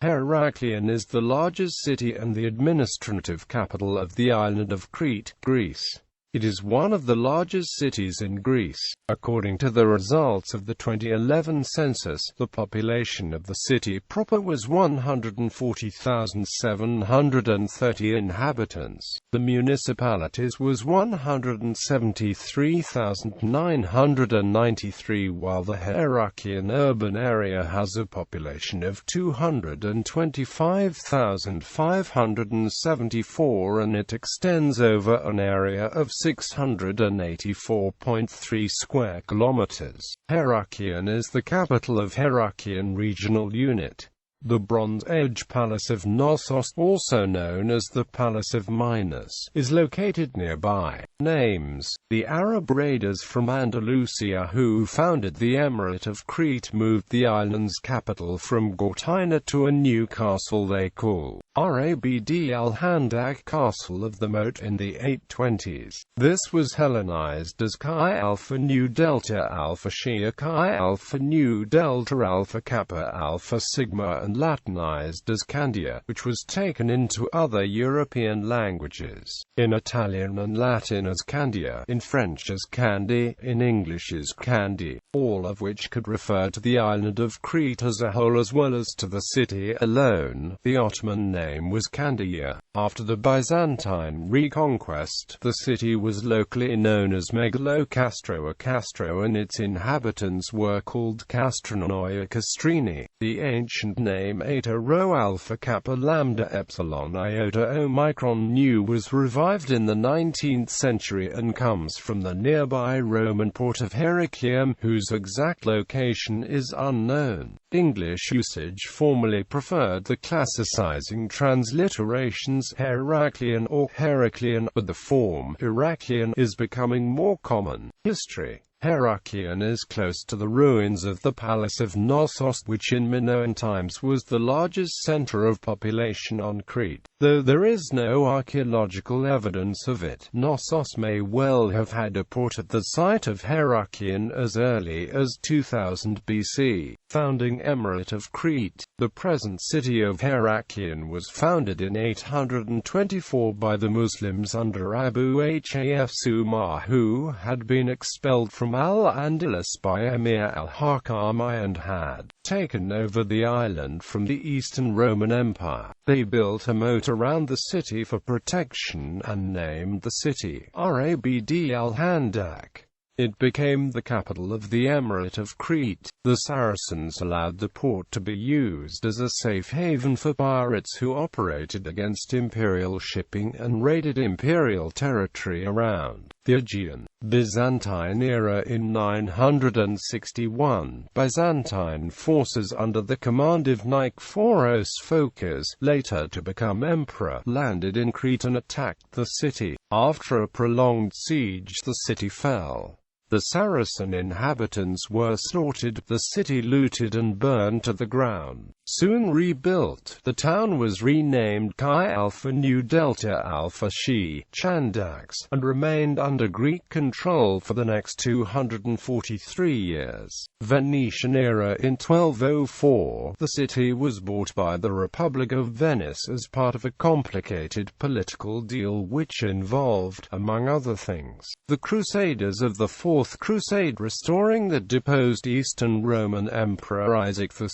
Heraklion is the largest city and the administrative capital of the island of Crete, Greece. It is one of the largest cities in Greece. According to the results of the 2011 census, the population of the city proper was 140,730 inhabitants. The municipalities was 173,993, while the Heraklion urban area has a population of 225,574 and it extends over an area of 684.3 square kilometers. Heraklion is the capital of Heraklion Regional Unit. The Bronze Age Palace of Knossos, also known as the Palace of Minos, is located nearby. Names: the Arab raiders from Andalusia who founded the Emirate of Crete moved the island's capital from Gortyna to a new castle they call Rabd al-Handak Castle of the Moat in the 820s. This was Hellenized as Chi Alpha Nu Delta Alpha Shia Chi Alpha Nu Delta Alpha Kappa Alpha Sigma and Latinized as Candia, which was taken into other European languages. In Italian and Latin as Candia, in French as Candy, in English as Candy, all of which could refer to the island of Crete as a whole as well as to the city alone. The Ottoman name was Candia. After the Byzantine reconquest, the city was locally known as Megalocastro Castro and its inhabitants were called Castronoi Castrini. The ancient name Eta Rho Alpha Kappa Lambda Epsilon Iota Omicron Nu was revived in the 19th century and comes from the nearby Roman port of Heraklion, whose exact location is unknown. English usage formerly preferred the classicizing transliterations Heraklion or Heraklion, but the form Heraklion is becoming more common. History: Heraklion is close to the ruins of the Palace of Knossos, which in Minoan times was the largest center of population on Crete. Though there is no archaeological evidence of it, Knossos may well have had a port at the site of Heraklion as early as 2000 BC. Founding Emirate of Crete. The present city of Heraklion was founded in 824 by the Muslims under Abu Haf Sumar, who had been expelled from Al-Andalus by Emir al-Hakam and had taken over the island from the Eastern Roman Empire. They built a moat around the city for protection and named the city Rabd al-Handak. It became the capital of the Emirate of Crete. The Saracens allowed the port to be used as a safe haven for pirates who operated against imperial shipping and raided imperial territory around the Aegean. Byzantine era. In 961, Byzantine forces under the command of Nikephoros Phocas, later to become emperor, landed in Crete and attacked the city. After a prolonged siege, the city fell. The Saracen inhabitants were slaughtered, the city looted and burned to the ground. Soon rebuilt, the town was renamed Chi Alpha Nu Delta Alpha Xi Chandax, and remained under Greek control for the next 243 years. Venetian era. In 1204, the city was bought by the Republic of Venice as part of a complicated political deal which involved, among other things, the Crusaders of the Fourth Crusade restoring the deposed Eastern Roman Emperor Isaac II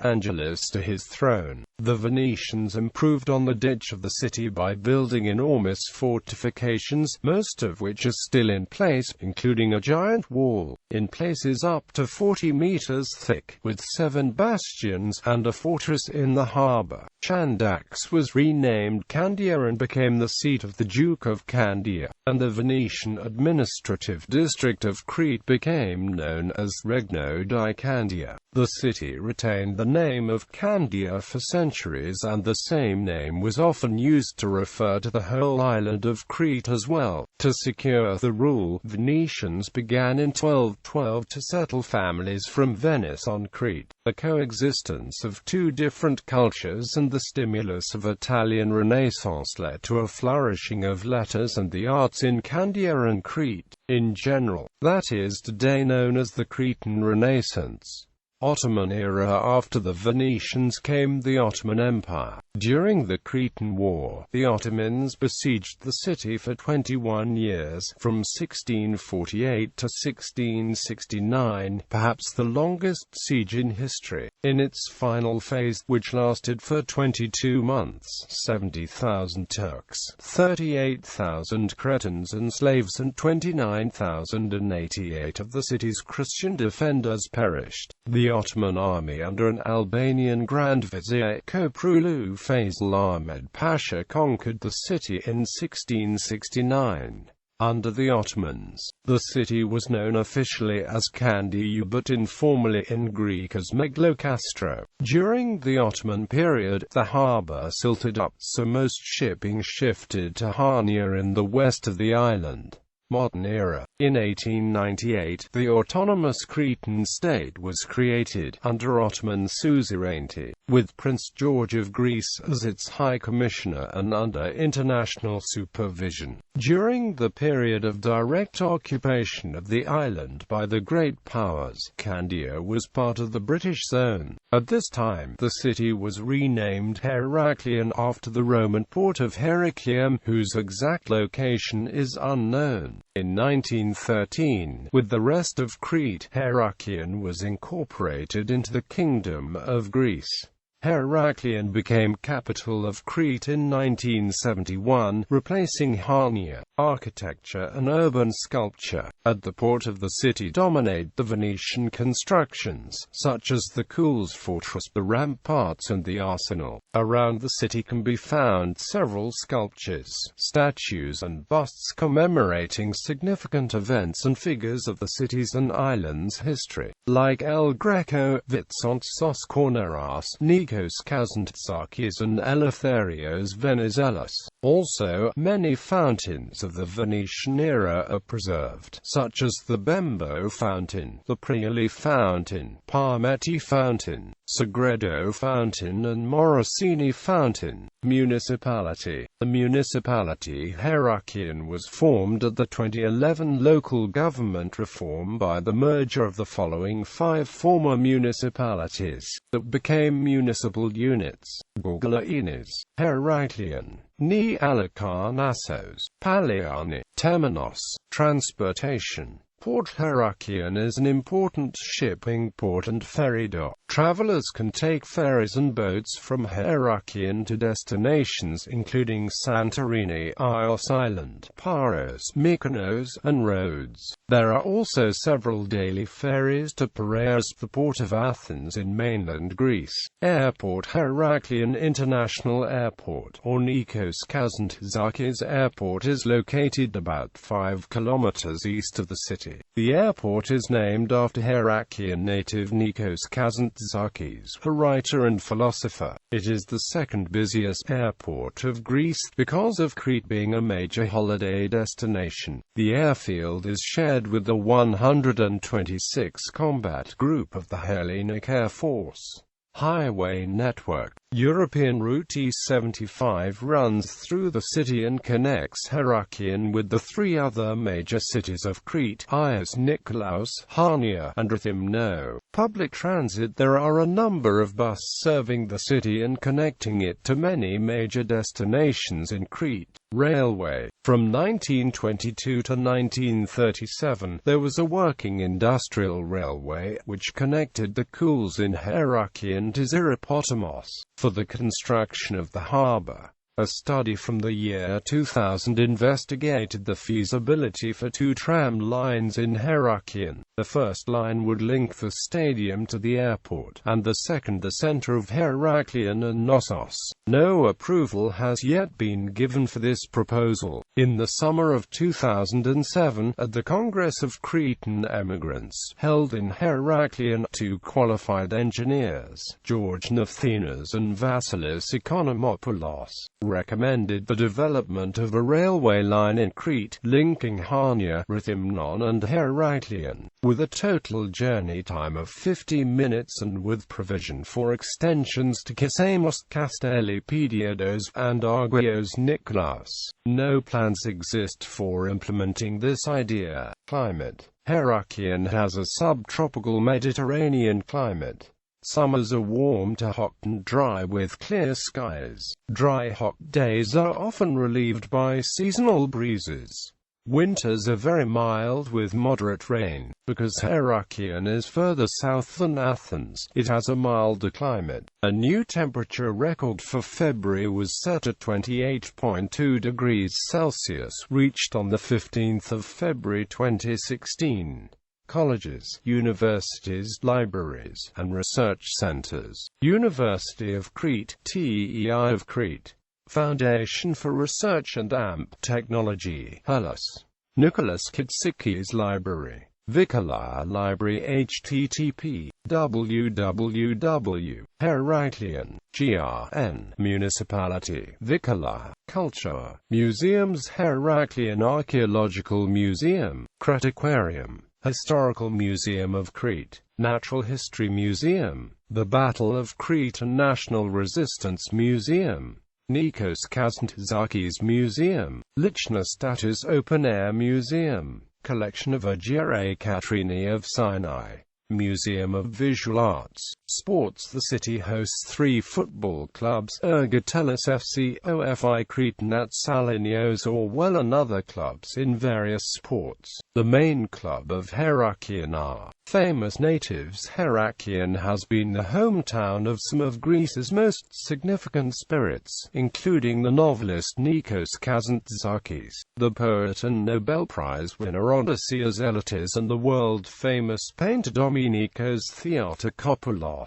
Angelus to his throne. The Venetians improved on the ditch of the city by building enormous fortifications, most of which are still in place, including a giant wall, in places up to 40 meters thick, with 7 bastions, and a fortress in the harbor. Chandax was renamed Candia and became the seat of the Duke of Candia, and the Venetian administrative district of Crete became known as Regno di Candia. The city retained the name of Candia for centuries, and the same name was often used to refer to the whole island of Crete as well. To secure the rule, Venetians began in 1212 to settle families from Venice on Crete. The coexistence of two different cultures and the stimulus of Italian Renaissance led to a flourishing of letters and the arts in Candia and Crete, in general, that is today known as the Cretan Renaissance. Ottoman era. After the Venetians came the Ottoman Empire. During the Cretan War, the Ottomans besieged the city for 21 years, from 1648 to 1669, perhaps the longest siege in history. In its final phase, which lasted for 22 months, 70,000 Turks, 38,000 Cretans and slaves and 29,088 of the city's Christian defenders perished. The Ottoman army under an Albanian Grand Vizier Koprulu Faisal Ahmed Pasha conquered the city in 1669. Under the Ottomans, the city was known officially as Candiu but informally in Greek as Meglokastro. During the Ottoman period, the harbour silted up, so most shipping shifted to Hania in the west of the island. Modern era. In 1898, the autonomous Cretan state was created, under Ottoman suzerainty, with Prince George of Greece as its High Commissioner and under international supervision. During the period of direct occupation of the island by the great powers, Candia was part of the British zone. At this time, the city was renamed Heraklion after the Roman port of Heraklion, whose exact location is unknown. In 1913, with the rest of Crete, Heraklion was incorporated into the Kingdom of Greece. Heraklion became capital of Crete in 1971, replacing Hania. Architecture and urban sculpture at the port of the city dominate the Venetian constructions, such as the Cool's Fortress, the ramparts and the arsenal. Around the city can be found several sculptures, statues and busts commemorating significant events and figures of the city's and island's history, like El Greco, Vitsantos Korneras, Nikos Kazantzakis and Eleftherios Venizelos. Also, many fountains of the Venetian era are preserved, such as the Bembo Fountain, the Prioli Fountain, Parmetti Fountain, Sagredo Fountain and Morosini Fountain. Municipality. The municipality Heraklion was formed at the 2011 local government reform by the merger of the following 5 former municipalities, that became municipal units: Gorgolainis, Heraklion, Ni Alikarnassos, Paliani, Temenos. Transportation. Port Heraklion is an important shipping port and ferry dock. Travelers can take ferries and boats from Heraklion to destinations including Santorini, Ios Island, Paros, Mykonos, and Rhodes. There are also several daily ferries to Piraeus, the port of Athens in mainland Greece. Airport. Heraklion International Airport, or Nikos Kazantzakis Airport, is located about 5 kilometers east of the city. The airport is named after Heraklion native Nikos Kazantzakis, a writer and philosopher. It is the second busiest airport of Greece, because of Crete being a major holiday destination. The airfield is shared with the 126 Combat Group of the Hellenic Air Force. Highway network. European Route E75 runs through the city and connects Heraklion with the 3 other major cities of Crete: Ios, Nikolaos, Hania, and Rethymno. Public transit. There are a number of buses serving the city and connecting it to many major destinations in Crete. Railway. From 1922 to 1937, there was a working industrial railway, which connected the Kouls in Heraklion to Ziripotamos. For the construction of the harbour, a study from the year 2000 investigated the feasibility for 2 tram lines in Heraklion. The first line would link the stadium to the airport, and the second the centre of Heraklion and Knossos. No approval has yet been given for this proposal. In the summer of 2007, at the Congress of Cretan Emigrants, held in Heraklion, 2 qualified engineers, George Nathinas and Vasilis Economopoulos, recommended the development of a railway line in Crete, linking Hania, Rethymnon and Heraklion, with a total journey time of 50 minutes and with provision for extensions to Kissamos, Castellipediados, and Argios Nikolaos. No plans exist for implementing this idea. Climate. Heraklion has a subtropical Mediterranean climate. Summers are warm to hot and dry with clear skies. Dry hot days are often relieved by seasonal breezes. Winters are very mild with moderate rain. Because Heraklion is further south than Athens, it has a milder climate. A new temperature record for February was set at 28.2 degrees Celsius, reached on the 15th of February 2016. Colleges, universities, libraries, and research centers. University of Crete, TEI of Crete. Foundation for Research and AMP Technology, Hellas. Nicholas Kitsikis Library. Vicala Library http www.Heraklion, GRN, Municipality, Vicala, Culture, Museums Heraklion Archaeological Museum, Crete Aquarium, Historical Museum of Crete, Natural History Museum, The Battle of Crete and National Resistance Museum, Nikos Kazantzakis Museum, Lichna Status Open Air Museum, Collection of Agere Katrini of Sinai, Museum of Visual Arts. Sports. The city hosts 3 football clubs, Ergotelis FC, OFI Crete and Atsalinios Orwell, and other clubs in various sports. The main club of Heraklion are famous natives. Heraklion has been the hometown of some of Greece's most significant spirits, including the novelist Nikos Kazantzakis, the poet and Nobel Prize winner Odysseus Elatis, and the world-famous painter Dominikos Theotokopoulos.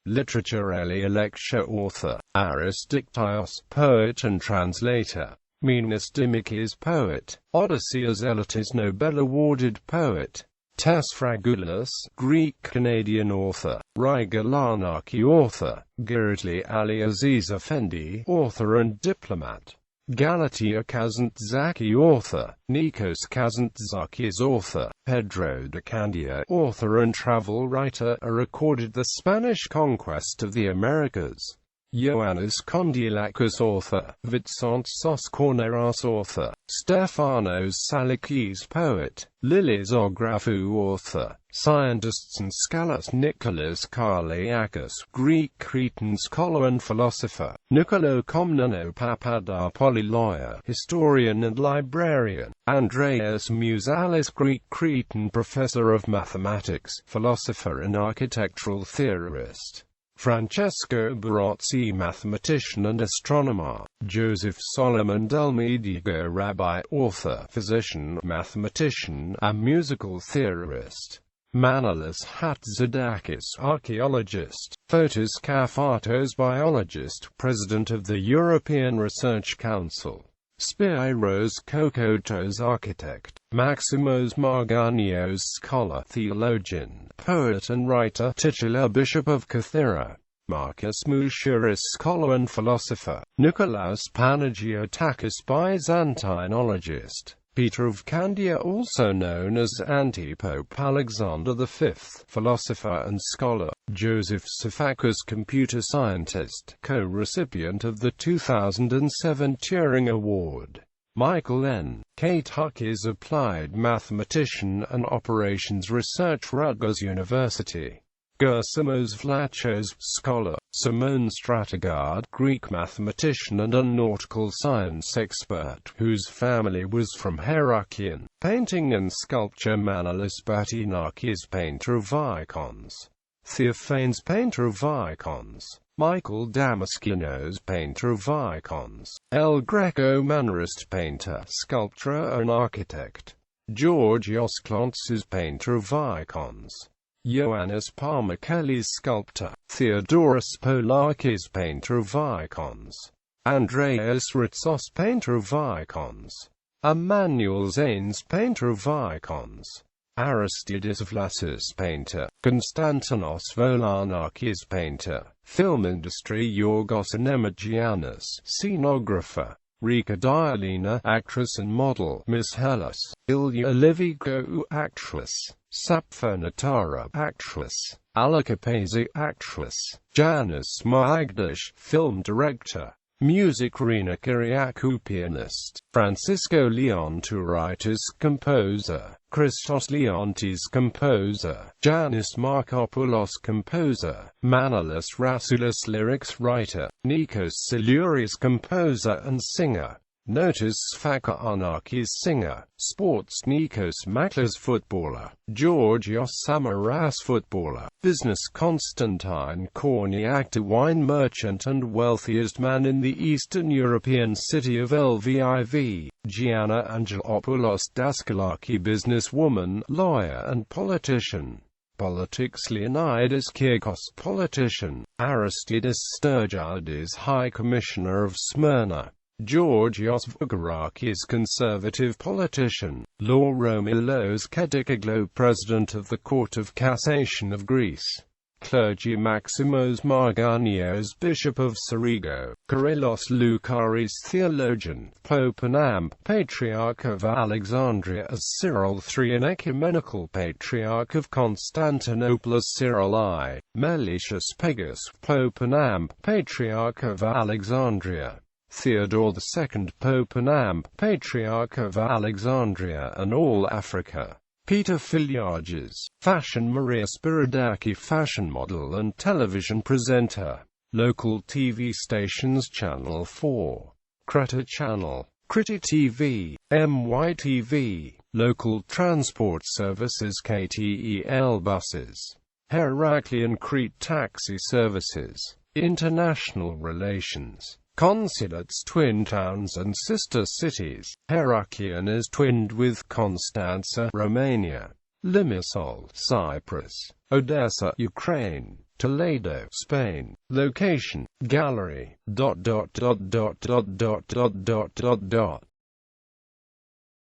Literature. Elia lecture author, Aris Diktios, poet and translator, Minas Dimikis poet, Odysseus Elatis Nobel awarded poet, Tas Fragoulis, Greek-Canadian author, Riga Larnaki author, Giritli Ali Aziz Effendi author and diplomat, Galatea Kazantzaki author, Nikos Kazantzakis author, Pedro de Candia author and travel writer, recorded the Spanish conquest of the Americas. Ioannis Kondialakis author, Vitsantos Korneras author, Stefanos Salikis poet, Lilis Ografou author, scientists and scholars Nicholas Karliakis, Greek Cretan scholar and philosopher, Nikolo Komneno Papadopoli lawyer, historian and librarian, Andreas Musalis Greek Cretan professor of mathematics, philosopher and architectural theorist. Francesco Barozzi mathematician and astronomer, Joseph Solomon Delmedigo rabbi, author, physician, mathematician, and musical theorist. Manolis Hatzidakis archaeologist, Fotis Kafartos biologist, president of the European Research Council. Spiros Kokotos architect, Maximos Marganios scholar, theologian, poet and writer, titular bishop of Kythera. Marcus Mouchouris scholar and philosopher, Nikolaos Panagiotakis Byzantinologist. Peter of Candia, also known as Antipope Alexander V, philosopher and scholar. Joseph Safakis computer scientist, co-recipient of the 2007 Turing Award. Michael N. Katakis applied mathematician and operations research, Rutgers University. Gersimos Vlachos scholar, Simone Strategard Greek mathematician and a nautical science expert, whose family was from Heraklion. Painting and sculpture. Manolis Batinakis painter of icons, Theophanes painter of icons, Michael Damaskinos painter of icons, El Greco mannerist painter, sculptor and architect, Georgios Klontsis painter of icons, Ioannis Parmakelis sculptor, Theodoros Polakis painter of icons, Andreas Ritsos painter of icons, Emmanuel Zanes painter of icons, Aristides Vlasis painter, Konstantinos Volanakis painter, film industry. Yorgos Anemoggianis scenographer, Rika Dialina actress and model, Miss Hellas, Ilya Livigo actress, Sappho Natara actress, Alika Paisley actress, Janis Magdash film director, Music Rina Kyriakou pianist, Francisco Leontouritis composer, Christos Leontis composer, Janis Markopoulos composer, Manolis Rasoulis lyrics writer, Nikos Silouris composer and singer, Notis Sfakarnakis singer, Sports Nikos Maklas footballer, Georgios Samaras footballer, Business Konstantin Korny actor, wine merchant and wealthiest man in the Eastern European city of Lviv, Gianna Angelopoulos Daskalaki businesswoman, lawyer and politician. Politics Leonidas Kyrkos politician, Aristides Sturgiadis High Commissioner of Smyrna, Georgios Vogarakis conservative politician, Lauromilos Kedikoglu President of the Court of Cassation of Greece, clergy Maximos Marganios Bishop of Sirigo, Kyrillos Loukaris theologian, Pope Anamp Patriarch of Alexandria as Cyril III and Ecumenical Patriarch of Constantinople as Cyril I, Meletius Pegas Pope Anamp Patriarch of Alexandria, Theodore II Pope Anamp Patriarch of Alexandria and all Africa, Peter Filiages, fashion Maria Spiridaki fashion model and television presenter, local TV stations Channel 4, Crete Channel, Crete TV, MYTV, local transport services KTEL buses, Heraklion Crete taxi services, international relations, consulates, twin towns and sister cities. Heraklion is twinned with Constanța, Romania, Limassol, Cyprus, Odessa, Ukraine, Toledo, Spain. Location, gallery,